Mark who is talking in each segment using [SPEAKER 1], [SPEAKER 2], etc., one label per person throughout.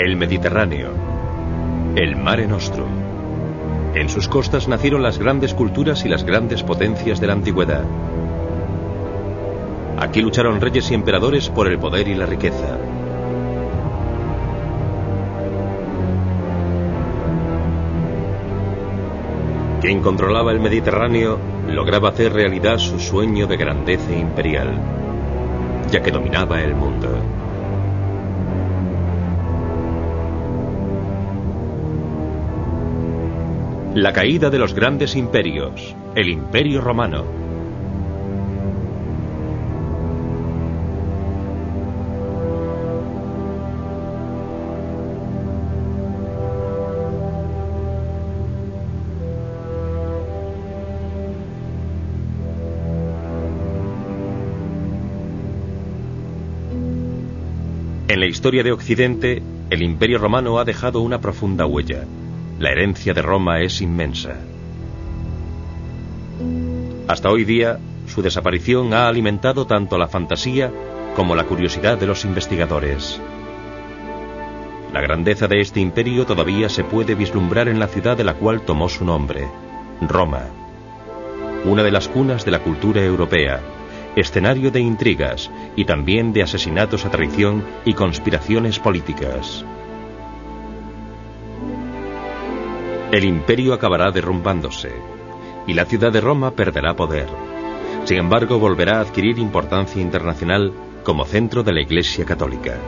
[SPEAKER 1] El Mediterráneo, el Mare Nostrum. En sus costas nacieron las grandes culturas y las grandes potencias de la antigüedad. Aquí lucharon reyes y emperadores por el poder y la riqueza. Quien controlaba el Mediterráneo lograba hacer realidad su sueño de grandeza imperial, ya que dominaba el mundo. La caída de los grandes imperios, el Imperio Romano. En la historia de Occidente, el Imperio Romano ha dejado una profunda huella. La herencia de Roma es inmensa. Hasta hoy día, su desaparición ha alimentado tanto la fantasía como la curiosidad de los investigadores. La grandeza de este imperio todavía se puede vislumbrar en la ciudad de la cual tomó su nombre, Roma. Una de las cunas de la cultura europea, escenario de intrigas y también de asesinatos a traición y conspiraciones políticas. El imperio acabará derrumbándose y la ciudad de Roma perderá poder. Sin embargo, volverá a adquirir importancia internacional como centro de la Iglesia Católica.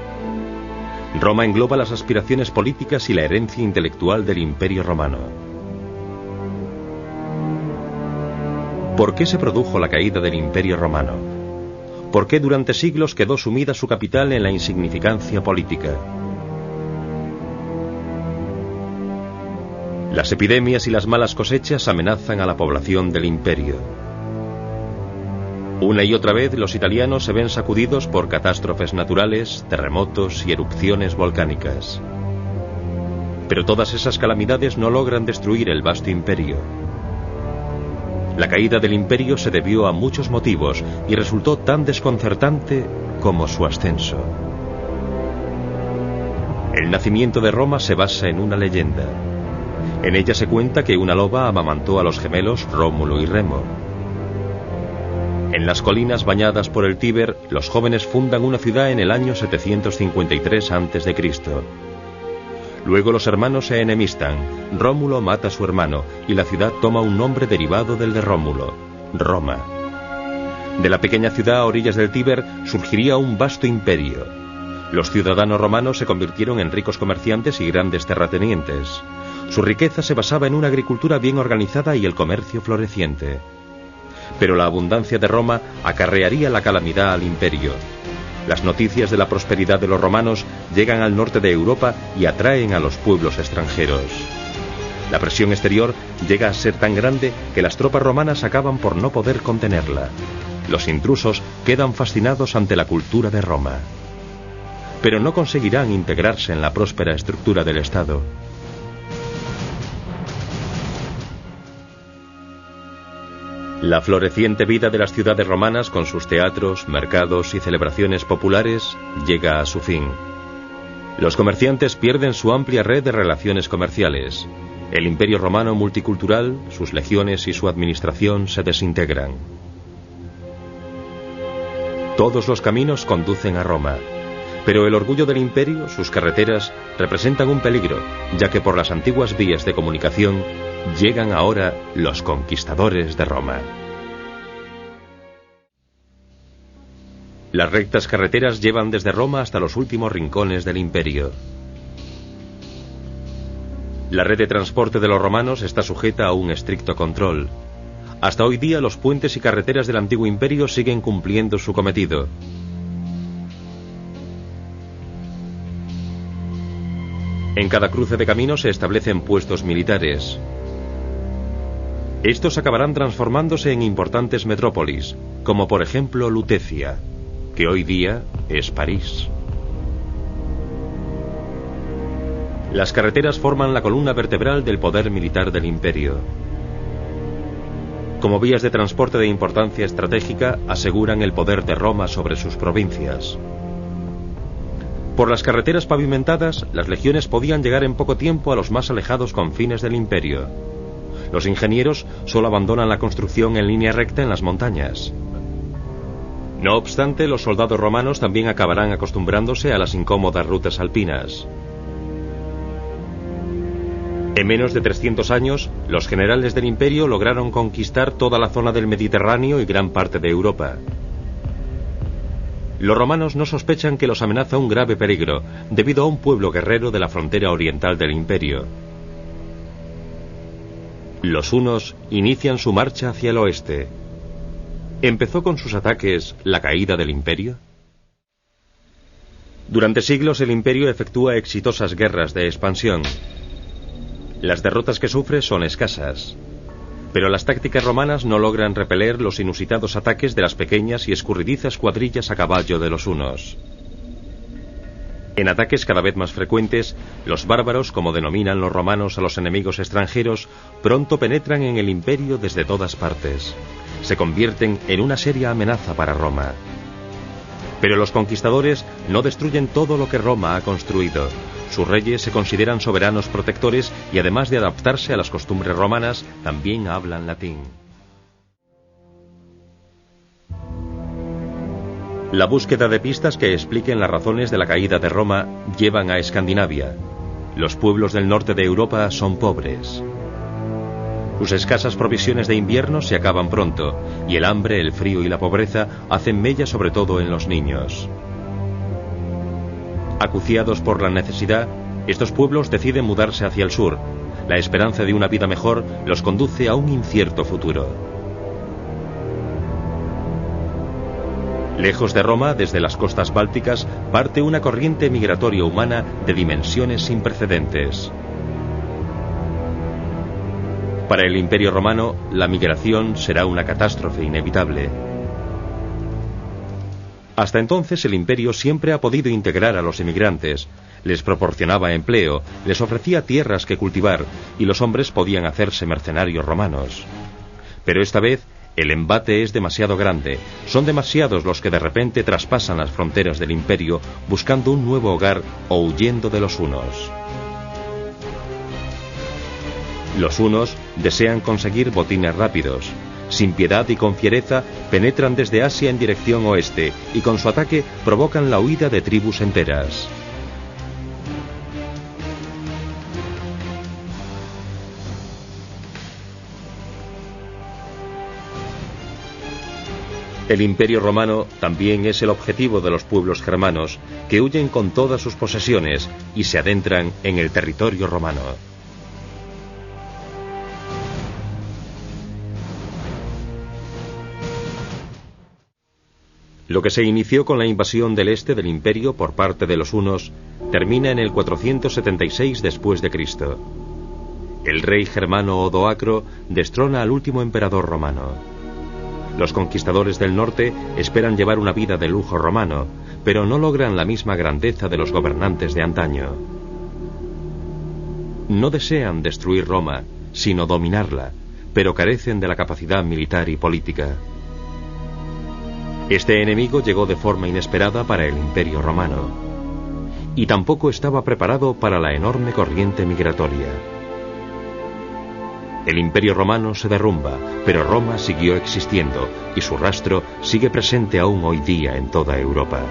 [SPEAKER 1] Roma engloba las aspiraciones políticas y la herencia intelectual del Imperio Romano. ¿Por qué se produjo la caída del Imperio Romano? ¿Por qué durante siglos quedó sumida su capital en la insignificancia política? Las epidemias y las malas cosechas amenazan a la población del imperio. Una y otra vez los italianos se ven sacudidos por catástrofes naturales, terremotos y erupciones volcánicas. Pero todas esas calamidades no logran destruir el vasto imperio. La caída del imperio se debió a muchos motivos y resultó tan desconcertante como su ascenso. El nacimiento de Roma se basa en una leyenda. En ella se cuenta que una loba amamantó a los gemelos Rómulo y Remo. En las colinas bañadas por el Tíber, los jóvenes fundan una ciudad en el año 753 a.C. Luego los hermanos se enemistan. Rómulo mata a su hermano y la ciudad toma un nombre derivado del de Rómulo, Roma. De la pequeña ciudad a orillas del Tíber surgiría un vasto imperio. Los ciudadanos romanos se convirtieron en ricos comerciantes y grandes terratenientes. Su riqueza se basaba en una agricultura bien organizada y el comercio floreciente. Pero la abundancia de Roma acarrearía la calamidad al imperio. Las noticias de la prosperidad de los romanos llegan al norte de Europa y atraen a los pueblos extranjeros. La presión exterior llega a ser tan grande que las tropas romanas acaban por no poder contenerla. Los intrusos quedan fascinados ante la cultura de Roma. Pero no conseguirán integrarse en la próspera estructura del Estado. La floreciente vida de las ciudades romanas, con sus teatros, mercados y celebraciones populares, llega a su fin. Los comerciantes pierden su amplia red de relaciones comerciales. El imperio romano multicultural, sus legiones y su administración se desintegran. Todos los caminos conducen a Roma, pero el orgullo del imperio, sus carreteras, representan un peligro, ya que por las antiguas vías de comunicación llegan ahora los conquistadores de Roma. Las rectas carreteras llevan desde Roma hasta los últimos rincones del imperio. La red de transporte de los romanos está sujeta a un estricto control. Hasta hoy día los puentes y carreteras del antiguo imperio siguen cumpliendo su cometido. En cada cruce de caminos se establecen puestos militares. Estos acabarán transformándose en importantes metrópolis, como por ejemplo Lutecia, que hoy día es París. Las carreteras forman la columna vertebral del poder militar del imperio. Como vías de transporte de importancia estratégica, aseguran el poder de Roma sobre sus provincias. Por las carreteras pavimentadas, las legiones podían llegar en poco tiempo a los más alejados confines del imperio. Los ingenieros solo abandonan la construcción en línea recta en las montañas. No obstante, los soldados romanos también acabarán acostumbrándose a las incómodas rutas alpinas. En menos de 300 años, los generales del imperio lograron conquistar toda la zona del Mediterráneo y gran parte de Europa. Los romanos no sospechan que los amenaza un grave peligro, debido a un pueblo guerrero de la frontera oriental del imperio. Los hunos inician su marcha hacia el oeste. ¿Empezó con sus ataques la caída del imperio? Durante siglos el imperio efectúa exitosas guerras de expansión. Las derrotas que sufre son escasas, pero las tácticas romanas no logran repeler los inusitados ataques de las pequeñas y escurridizas cuadrillas a caballo de los hunos. En ataques cada vez más frecuentes, los bárbaros, como denominan los romanos a los enemigos extranjeros, pronto penetran en el imperio desde todas partes. Se convierten en una seria amenaza para Roma. Pero los conquistadores no destruyen todo lo que Roma ha construido. Sus reyes se consideran soberanos protectores y además de adaptarse a las costumbres romanas, también hablan latín. La búsqueda de pistas que expliquen las razones de la caída de Roma llevan a Escandinavia. Los pueblos del norte de Europa son pobres. Sus escasas provisiones de invierno se acaban pronto, y el hambre, el frío y la pobreza hacen mella sobre todo en los niños. Acuciados por la necesidad, estos pueblos deciden mudarse hacia el sur. La esperanza de una vida mejor los conduce a un incierto futuro. Lejos de Roma, desde las costas bálticas, parte una corriente migratoria humana de dimensiones sin precedentes. Para el Imperio Romano, la migración será una catástrofe inevitable. Hasta entonces el imperio siempre ha podido integrar a los emigrantes, les proporcionaba empleo, les ofrecía tierras que cultivar y los hombres podían hacerse mercenarios romanos. Pero esta vez el embate es demasiado grande, son demasiados los que de repente traspasan las fronteras del imperio buscando un nuevo hogar o huyendo de los hunos. Los hunos desean conseguir botines rápidos. Sin piedad y con fiereza, penetran desde Asia en dirección oeste y con su ataque provocan la huida de tribus enteras. El Imperio Romano también es el objetivo de los pueblos germanos, que huyen con todas sus posesiones y se adentran en el territorio romano. Lo que se inició con la invasión del este del imperio por parte de los hunos termina en el 476 después de Cristo. El rey germano Odoacro destrona al último emperador romano. Los conquistadores del norte esperan llevar una vida de lujo romano, pero no logran la misma grandeza de los gobernantes de antaño. No desean destruir Roma, sino dominarla, pero carecen de la capacidad militar y política. Este enemigo llegó de forma inesperada para el Imperio Romano, y tampoco estaba preparado para la enorme corriente migratoria. El Imperio Romano se derrumba, pero Roma siguió existiendo, y su rastro sigue presente aún hoy día en toda Europa.